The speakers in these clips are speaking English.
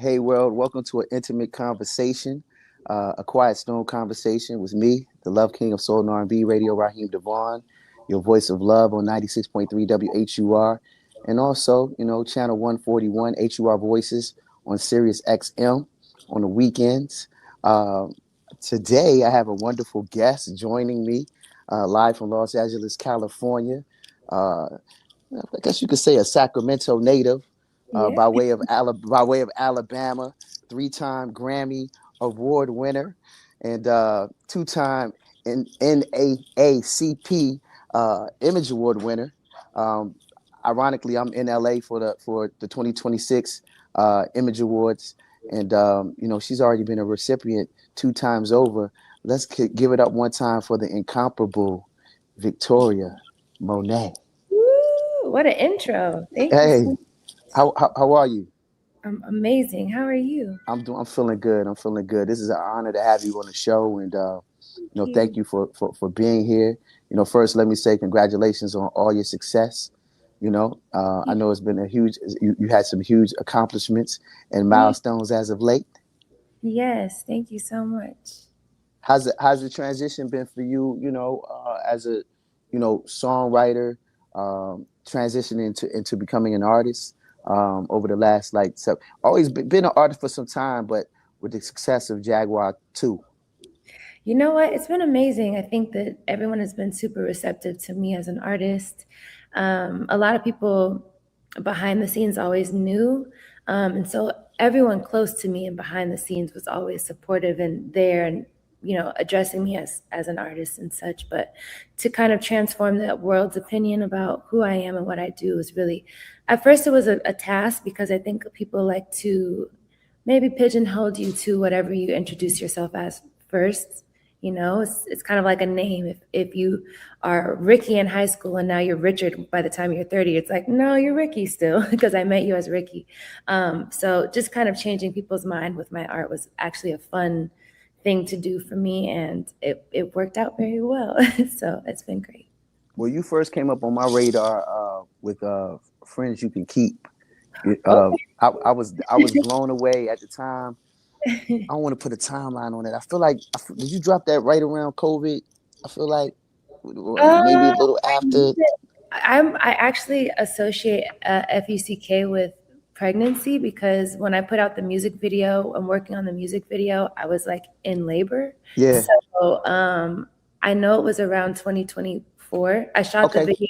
Hey world, welcome to an intimate conversation, a quiet storm conversation with me, the Love King of Soul and R&B Radio, Raheem DeVaughn, your voice of love on 96.3 WHUR, and also, channel 141 HUR Voices on Sirius XM on the weekends. Uh, Today, I have a wonderful guest joining me live from Los Angeles, California. Uh, I guess you could say a Sacramento native Yeah. by way of Alabama, three-time Grammy Award winner, and two-time NAACP Image Award winner. Um, Ironically, I'm in LA for the 2026 Image Awards, and she's already been a recipient two times over. Let's give it up one time for the incomparable Victoria Monét. Woo, what an intro. Thank you so Hey, much. how are you? I'm amazing. How are you? I'm feeling good. I'm feeling good. This is an honor to have you on the show, and Thank thank you. you for being here. First, let me say congratulations on all your success. I know it's been a huge. You had some huge accomplishments and Thank- milestones as of late. Yes, thank you so much. How's the transition been for you? As a songwriter, transitioning into becoming an artist over the last always been an artist for some time, but with the success of Jaguar 2. You know what? It's been amazing. I think that everyone has been super receptive to me as an artist. A lot of people behind the scenes always knew. And so everyone close to me and behind the scenes was always supportive and there and, addressing me as an artist and such. But to kind of transform the world's opinion about who I am and what I do was really, at first, it was a task because I think people like to maybe pigeonhole you to whatever you introduce yourself as first. It's kind of like a name. If you are Ricky in high school and now you're Richard by the time you're 30, it's like, no, you're Ricky still because I met you as Ricky. So just kind of changing people's mind with my art was actually a fun thing to do for me, and it worked out very well. So it's been great. Well, you first came up on my radar with Friends You Can Keep. I was blown away at the time. I don't want to put a timeline on it. I feel like did you drop that right around COVID? I feel like maybe a little I after. I actually associate FUCK with pregnancy because when I put out the music video, I'm working on the music video. I was like in labor, Yeah. so I know it was around 2024. I shot the Okay. video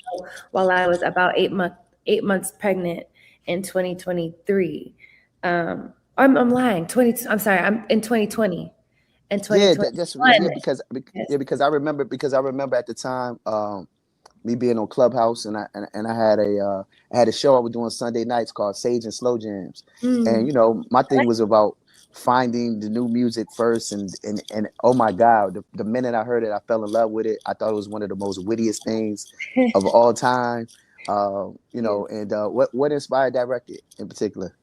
while I was about 8 months pregnant in 2023. I'm lying. I'm sorry. I'm in 2020. In Yeah. That's 2021. yeah Yes. because I remember at the time me being on Clubhouse and I had a show I was doing Sunday nights called Sage and Slow Jams, and Mm. my thing was about finding the new music first and oh my god, the minute I heard it I fell in love with it. I thought it was one of the most wittiest things of all time. And what inspired that record in particular?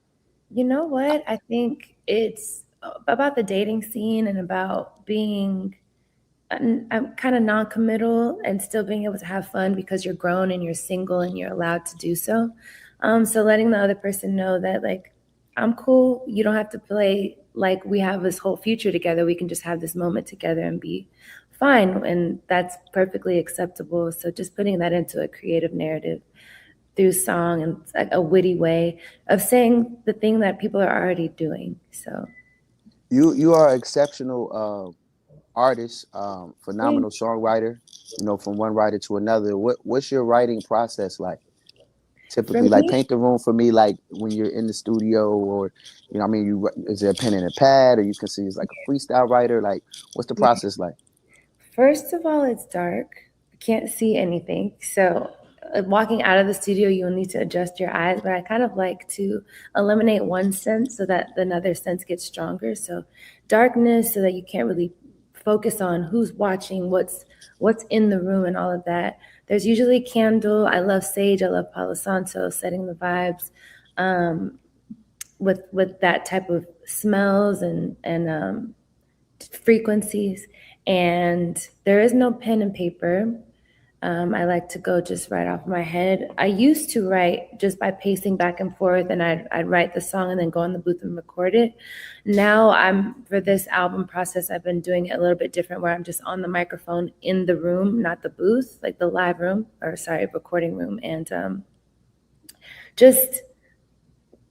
You know what? I think it's about the dating scene and about being I'm kind of non-committal and still being able to have fun because you're grown and you're single and you're allowed to do so. So letting the other person know that like I'm cool. You don't have to play like we have this whole future together. We can just have this moment together and be fine, and that's perfectly acceptable. So just putting that into a creative narrative through song and like a witty way of saying the thing that people are already doing. So You are an exceptional artist, thank phenomenal songwriter. From one writer to another. What's your writing process like? for Typically, like me, paint the room for me, like when you're in the studio, or I mean, you is there a pen and a pad, or you can see it's like a freestyle writer. Like, what's the yeah. process like? First of all, it's dark. I can't see anything. So walking out of the studio, you'll need to adjust your eyes. But I kind of like to eliminate one sense so that another sense gets stronger. So darkness, so that you can't really focus on who's watching, what's in the room, and all of that. There's usually candle. I love sage. I love Palo Santo, setting the vibes. Um, with that type of smells and frequencies. And there is no pen and paper. I like to go just right off my head. I used to write just by pacing back and forth, and I'd write the song and then go in the booth and record it. Now for this album process, I've been doing it a little bit different, where I'm just on the microphone in the room, not the booth, like the live room, or sorry, recording room, and just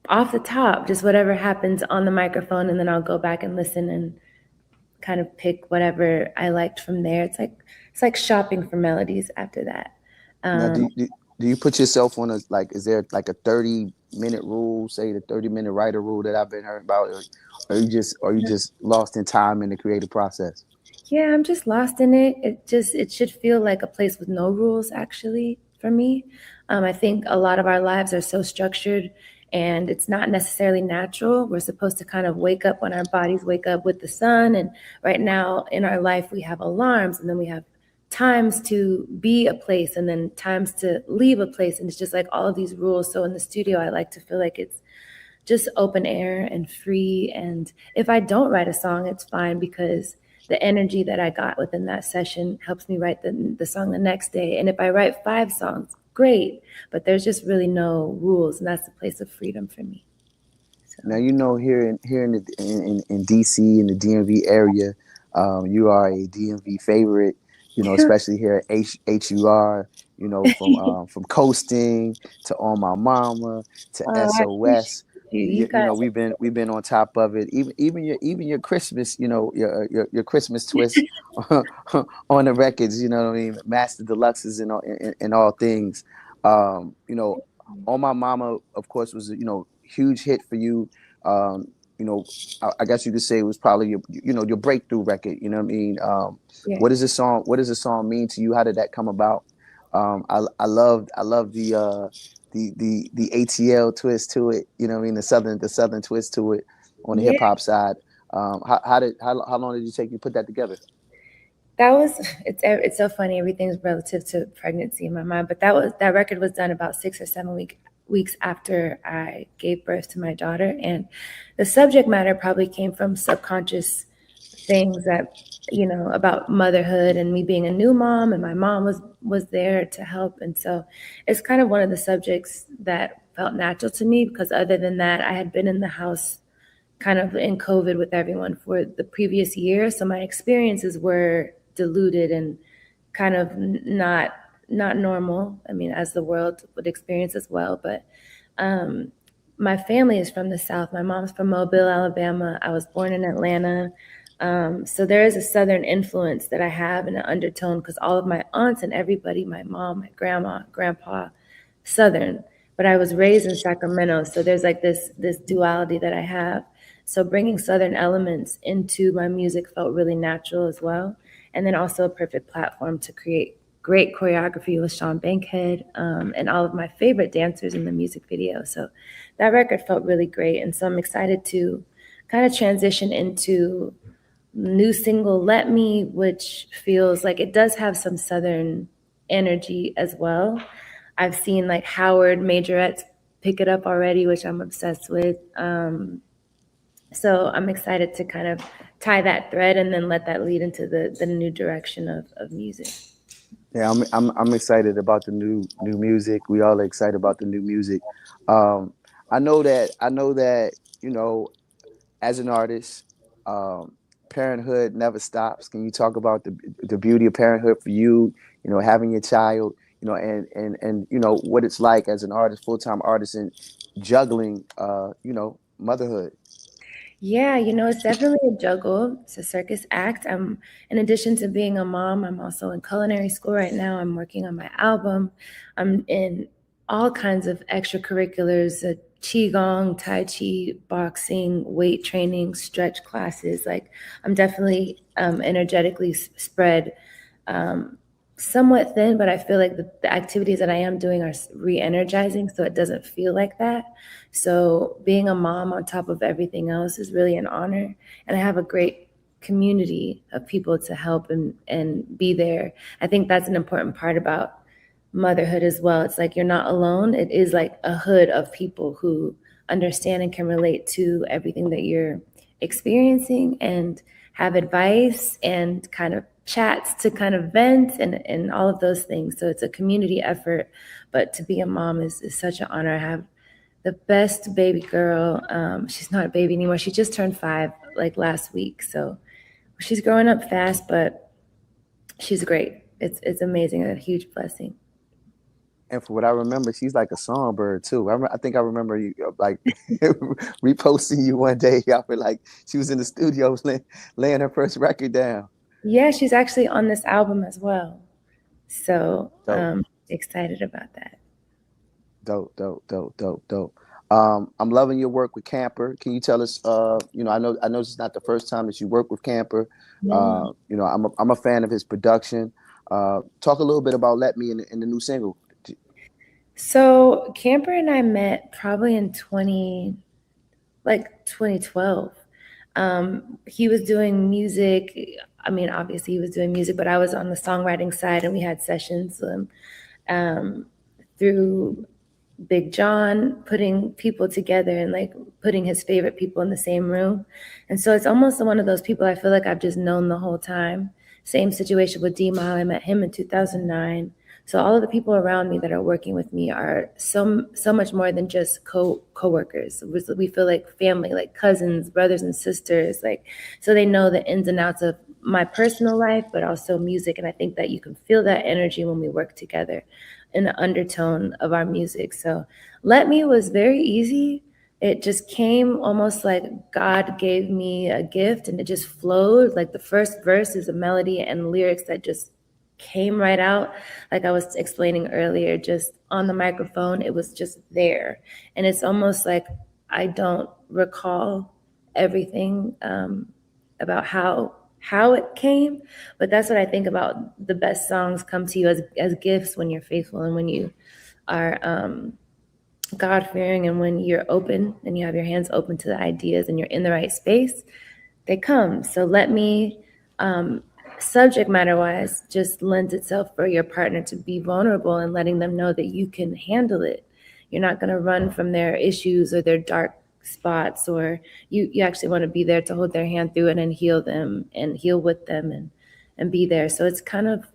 off the top, just whatever happens on the microphone, and then I'll go back and listen and kind of pick whatever I liked from there. It's like shopping for melodies after that. Now, Um, do you put yourself on a, like, is there like a 30-minute rule, say the 30-minute writer rule that I've been heard about, or are you just lost in time in the creative process? Yeah, I'm just lost in it. It should feel like a place with no rules actually for me. I think a lot of our lives are so structured and it's not necessarily natural. We're supposed to kind of wake up when our bodies wake up with the sun, and right now in our life we have alarms, and then we have times to be a place and then times to leave a place, and it's just like all of these rules. So in the studio I like to feel like it's just open air and free. And if I don't write a song, it's fine, because the energy that I got within that session helps me write the song the next day. And if I write 5 songs, great. But there's just really no rules, and that's the place of freedom for me. So Now, in DC, in the DMV area, you are a DMV favorite. Especially here at HUR. From coasting to On My Mama to I appreciate SOS. you. You guys, We've been on top of it. Even your Christmas, your Christmas twist on the records. You know what I mean? Master Deluxes and all things. On My Mama, of course, was huge hit for you. Um, I guess you could say it was probably your breakthrough record. You know what I mean? yeah. What does the song mean to you? How did that come about? I love the ATL twist to it. You know what I mean? The southern twist to it on the Yeah, hip hop side. How long did you take to put that together? that was it's so funny. Everything's relative to pregnancy in my mind, but that record was done about 6 or 7 weeks after I gave birth to my daughter, and the subject matter probably came from subconscious things that about motherhood and me being a new mom, and my mom was there to help, and so it's kind of one of the subjects that felt natural to me, because other than that, I had been in the house kind of in COVID with everyone for the previous year. So my experiences were diluted and kind of not normal. I mean, as the world would experience as well. But um, my family is from the South. My mom's from Mobile, Alabama. I was born in Atlanta. So there is a Southern influence that I have in an undertone, because all of my aunts and everybody, my mom, my grandma, grandpa, Southern. But I was raised in Sacramento, so there's like this duality that I have. So bringing Southern elements into my music felt really natural as well, and then also a perfect platform to create great choreography with Sean Bankhead, and all of my favorite dancers in the music video. So that record felt really great, and so I'm excited to kind of transition into new single "Let Me," which feels like it does have some Southern energy as well. I've seen like Howard Majorettes pick it up already, which I'm obsessed with. So I'm excited to kind of tie that thread and then let that lead into the new direction of music. Yeah, I'm excited about the new music. We all are excited about the new music. Um, I know that you know as an artist, um, parenthood never stops. Can you talk about the beauty of parenthood for you? Having your child. And what it's like as an artist, full time artist, and juggling. Motherhood. Yeah, it's definitely a juggle. It's a circus act. In addition to being a mom, I'm also in culinary school right now. I'm working on my album. I'm in all kinds of extracurriculars, qigong, tai chi, boxing, weight training, stretch classes. Like I'm definitely energetically spread, um, somewhat thin, but I feel like the activities that I am doing are re-energizing, so it doesn't feel like that. So being a mom on top of everything else is really an honor, and I have a great community of people to help and be there. I think that's an important part about motherhood as well. It's like you're not alone. It is like a hood of people who understand and can relate to everything that you're experiencing and have advice and kind of chats to kind of vent and all of those things. So it's a community effort. But to be a mom is such an honor. I have the best baby girl. She's not a baby anymore. She just turned 5 like last week. So she's growing up fast, but she's great. It's amazing, a huge blessing. And for what I remember, she's like a songbird too. I think I remember you like reposting you one day. I feel like she was in the studio laying her first record down. Yeah, she's actually on this album as well. So Dope, excited about that. dope. I'm loving your work with Camper. Can you tell us? I know this is not the first time that you work with Camper. No. I'm a fan of his production. Talk a little bit about "Let Me" in the new single. So Camper and I met probably in 2012. He was doing music. I mean, obviously he was doing music, but I was on the songwriting side, and we had sessions um, through Big John, putting people together and like putting his favorite people in the same room. And so it's almost one of those people I feel like I've just known the whole time. Same situation with D-Mile. I met him in 2009. So all of the people around me that are working with me are so much more than just co-workers. We feel like family, like cousins, brothers and sisters, like, so they know the ins and outs of my personal life, but also music. And I think that you can feel that energy when we work together in the undertone of our music. So Let Me was very easy. It just came almost like God gave me a gift and it just flowed. Like the first verse is a melody and lyrics that just came right out. Like I was explaining earlier, just on the microphone, it was just there. And it's almost like I don't recall everything about how it came, but that's what I think about. The best songs come to you as gifts when you're faithful and when you are God fearing and when you're open and you have your hands open to the ideas and you're in the right space, they come. So Let Me, subject matter wise, just lends itself for your partner to be vulnerable and letting them know that you can handle it. You're not going to run from their issues or their dark spots, or you actually want to be there to hold their hand through it and heal them and heal with them and be there. So it's kind of,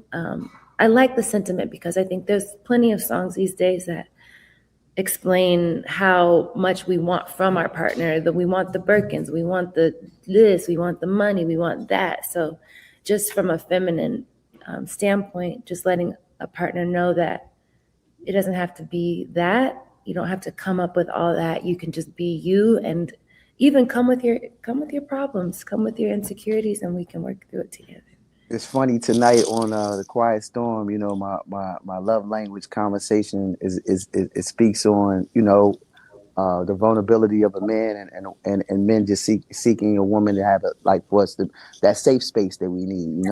I like the sentiment because I think there's plenty of songs these days that explain how much we want from our partner, that we want the Birkins, we want the this, we want the money, we want that. So just from a feminine standpoint, just letting a partner know that it doesn't have to be that. You don't have to come up with all that. You can just be you and even come with your problems, come with your insecurities, and we can work through it together. It's funny tonight on the Quiet Storm. My love language conversation it speaks on the vulnerability of a man and men just seeking a woman to have like for us that safe space that we need.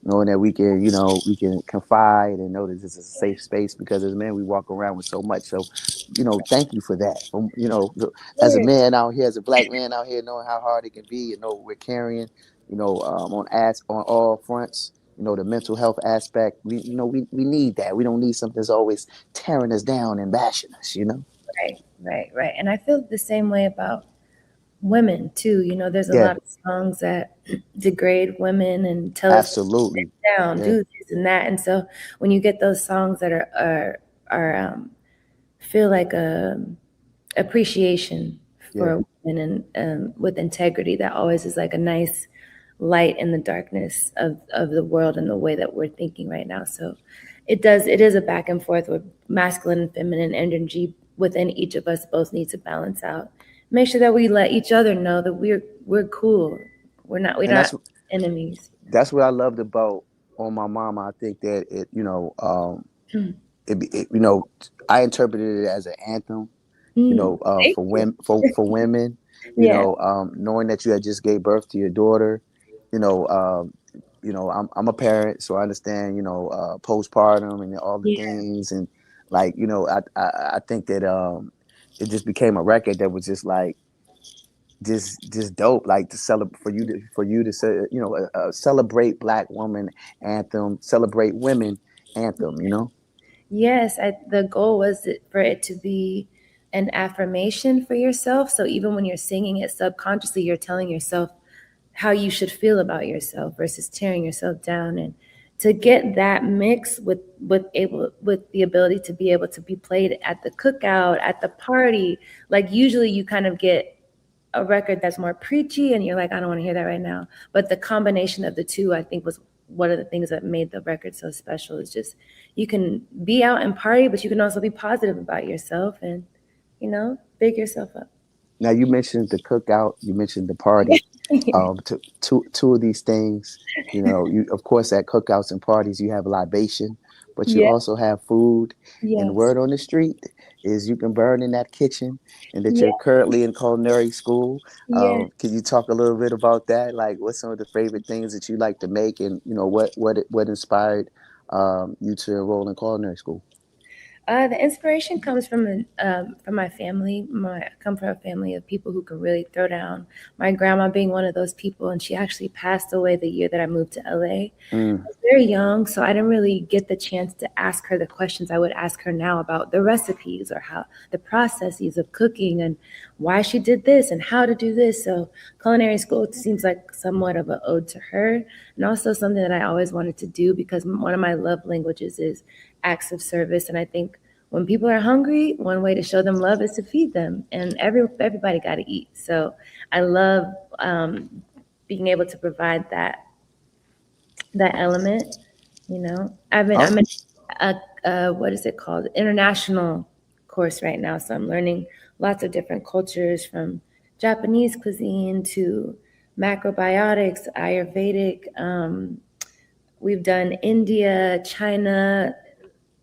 Knowing that we can confide and know that this is a safe space because as men we walk around with so much. So thank you for that. As a man out here, as a black man out here, knowing how hard it can be and know what we're carrying. On all fronts. The mental health aspect. We need that. We don't need something that's always tearing us down and bashing us. Right. And I feel the same way about women too. There's a Yeah, lot of songs that degrade women and tell us to sit absolutely. down, Yeah, do this and that. And so when you get those songs that are feel like a appreciation yeah. for women and with integrity, that always is like a nice light in the darkness of the world and the way that we're thinking right now. So it is a back and forth with masculine and feminine energy within each of us both need to balance out. Make sure that we let each other know that we're cool. We're And not enemies. that's what I loved about on my mama. I think that it I interpreted it as an anthem. Thank For you. women, for women. Yeah. Knowing that you had just gave birth to your daughter. You know, um, I'm a parent, so I understand. Postpartum and all the Yeah. things, and like I think that it just became a record that was just like just dope, like to celebrate for you to say celebrate Black woman anthem, celebrate women anthem. Yes, the goal was for it to be an affirmation for yourself. So even when you're singing it subconsciously, you're telling yourself, how you should feel about yourself versus tearing yourself down. And to get that mix with the ability to be able to be played at the cookout, at the party, like usually you kind of get a record that's more preachy and you're like, I don't want to hear that right now. But the combination of the two, I think, was one of the things that made the record so special. Is just you can be out and party, but you can also be positive about yourself and, big yourself up. Now you mentioned the cookout, you mentioned the party. Two of these things, you of course at cookouts and parties you have libation, but you Yeah. also have food. And Yes. word on the street is you can burn in that kitchen, and that Yeah. you're currently in culinary school. Yeah. Can you talk a little bit about that? Like, what's some of the favorite things that you like to make, and what inspired you to enroll in culinary school? The inspiration comes from my family. I come from a family of people who can really throw down. My grandma being one of those people, and she actually passed away the year that I moved to LA. Mm. I was very young, so I didn't really get the chance to ask her the questions I would ask her now about the recipes or how the processes of cooking and why she did this and how to do this. So culinary school seems like somewhat of an ode to her, and also something that I always wanted to do because one of my love languages is acts of service. And I think when people are hungry, one way to show them love is to feed them, and everybody got to eat. So I love being able to provide that element. I'm in what is it called, international course right now, so I'm learning lots of different cultures from Japanese cuisine to macrobiotics, Ayurvedic. We've done India, China,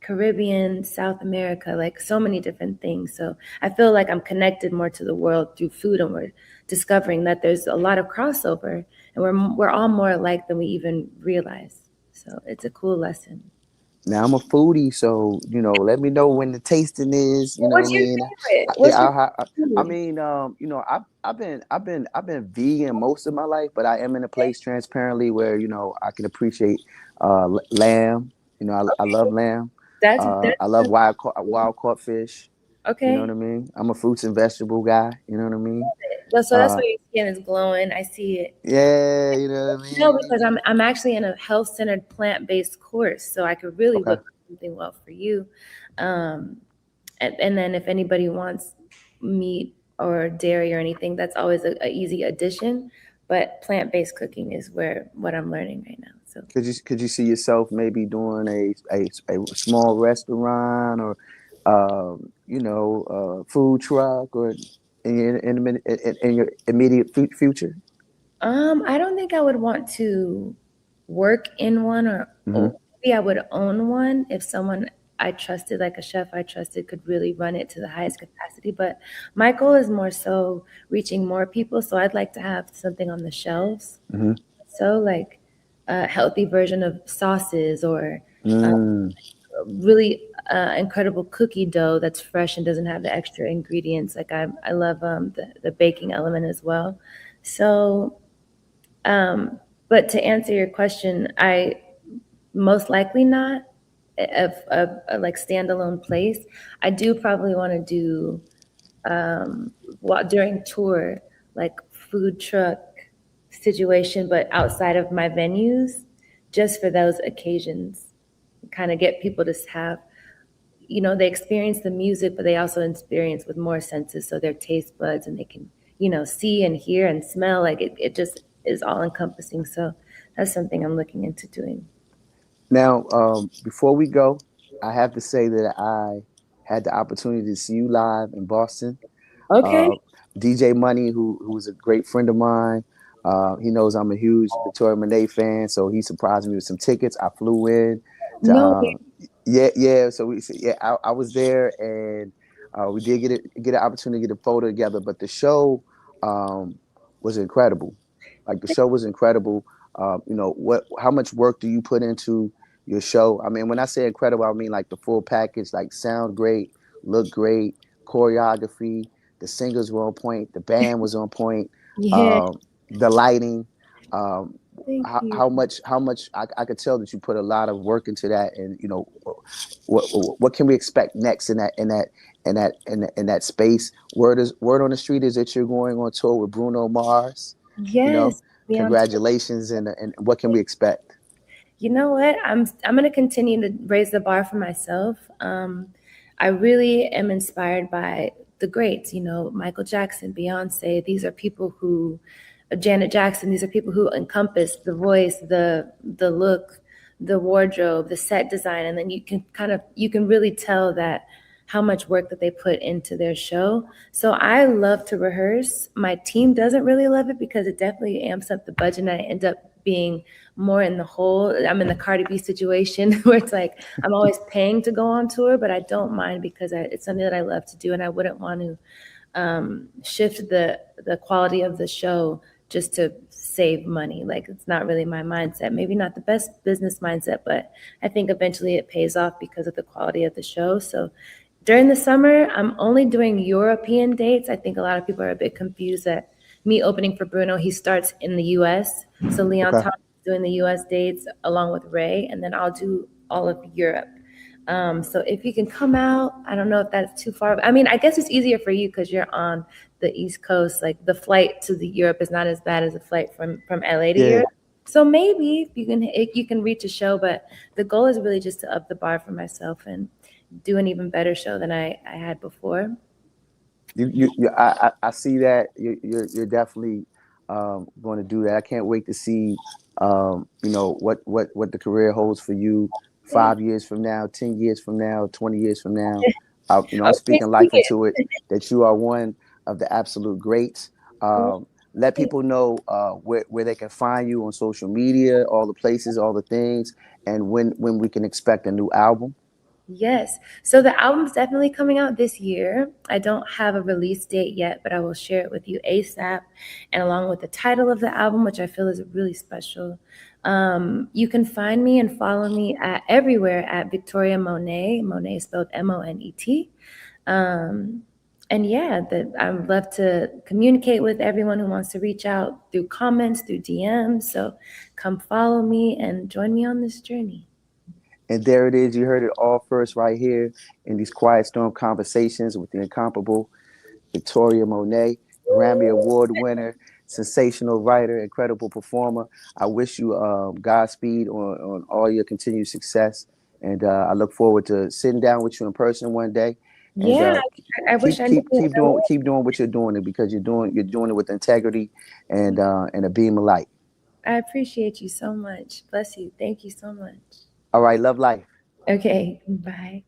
Caribbean, South America, like so many different things. So I feel like I'm connected more to the world through food, and we're discovering that there's a lot of crossover, and we're all more alike than we even realize. So it's a cool lesson. Now I'm a foodie, so let me know when the tasting is. You know what What's I your mean? favorite? Yeah, What's your I food? mean, I've been vegan most of my life, but I am in a place transparently where I can appreciate lamb. I love lamb. I love That's wild caught fish. You know what okay. I mean? I'm a fruits and vegetable guy. You know what I mean? So that's Uh, why your skin is glowing. I see it. yeah, you know what I No, mean? because I'm actually in a health centered plant based course, so I could really Okay. whip up something well for you. Um, and then if anybody wants meat or dairy or anything, that's always a easy addition. But plant based cooking is where what I'm learning right now. So Could you see yourself maybe doing a small restaurant, or food truck, or in your immediate future? I don't think I would want to work in one, or Hmm. maybe I would own one if someone I trusted, like a chef I trusted, could really run it to the highest capacity. But my goal is more so reaching more people. So I'd like to have something on the shelves. Hmm. So like a healthy version of sauces or Mm. really incredible cookie dough that's fresh and doesn't have the extra ingredients. Like I love the baking element as well. So um, but to answer your question, I most likely not a like standalone place. I do probably want to do during tour like food truck situation, but outside of my venues, just for those occasions. Kind of get people to have, they experience the music, but they also experience with more senses, so their taste buds, and they can, see and hear and smell. Like it just is all encompassing. So that's something I'm looking into doing. Now, before we go, I have to say that I had the opportunity to see you live in Boston. Okay. uh, DJ Money, who was a great friend of mine. He knows I'm a huge Victoria Monét fan, so he surprised me with some tickets. I flew in to, No. yeah, yeah. So yeah, I was there, and we did get an opportunity to get a photo together. But the show um, was incredible. Like, the show was incredible. How much work do you put into your show? I mean, when I say incredible, I mean like the full package, like sound great, look great, choreography, the singers were on point, the band was on point, Yeah. um, the lighting. Um, Thank you. how much I could tell that you put a lot of work into that, and what can we expect next in that space? Word on the street is that you're going on tour with Bruno Mars. You know, Yes. Beyond. Congratulations, and what can we expect? You know what? I'm going to continue to raise the bar for myself. I really am inspired by the greats, you know, Michael Jackson, Beyonce. These are people who, Janet Jackson. These are people who encompass the voice, the look, the wardrobe, the set design, and then you can really tell that how much work that they put into their show. So I love to rehearse. My team doesn't really love it because it definitely amps up the budget, and I end up being more in the hole. I'm in the Cardi B situation where it's like I'm always paying to go on tour, but I don't mind because it's something that I love to do, and I wouldn't want to shift the quality of the show just to save money. Like it's not really my mindset. Maybe not the best business mindset, but I think eventually it pays off because of the quality of the show. So during the summer, I'm only doing European dates. I think a lot of people are a bit confused that me opening for Bruno, he starts in the US. So Leon Okay. Thomas is doing the US dates along with Ray, and then I'll do all of Europe. So if you can come out, I don't know if that's too far. I mean, I guess it's easier for you because you're on the East Coast. Like the flight to the Europe is not as bad as a flight from LA to Yeah. Europe. So maybe you can reach a show, but the goal is really just to up the bar for myself and do an even better show than I had before. I see that you're definitely going to do that. I can't wait to see, what the career holds for you Thank 5 years from now, 10 years from now, 20 years from now. I'm Okay, speaking speak life into it. That you are one of the absolute greats. it. Let people know where they can find you on social media, all the places, all the things, and when we can expect a new album. Yes. So the album's definitely coming out this year. I don't have a release date yet, but I will share it with you ASAP and along with the title of the album, which I feel is really special. You can find me and follow me everywhere at Victoria Monét. Monet spelled Monet. Um, and yeah, that I would love to communicate with everyone who wants to reach out through comments, through DMs. So come follow me and join me on this journey. And there it is. You heard it all first right here in these Quiet Storm Conversations with the incomparable Victoria Monét, Grammy Award winner, sensational writer, incredible performer. I wish you Godspeed on all your continued success. And I look forward to sitting down with you in person one day. And Yeah, I wish keep I knew keep you keep in doing LA. keep doing what you're doing because you're doing it with integrity and a beam of light. I appreciate you so much. Bless you. Thank you so much. All right, love life. Okay, bye.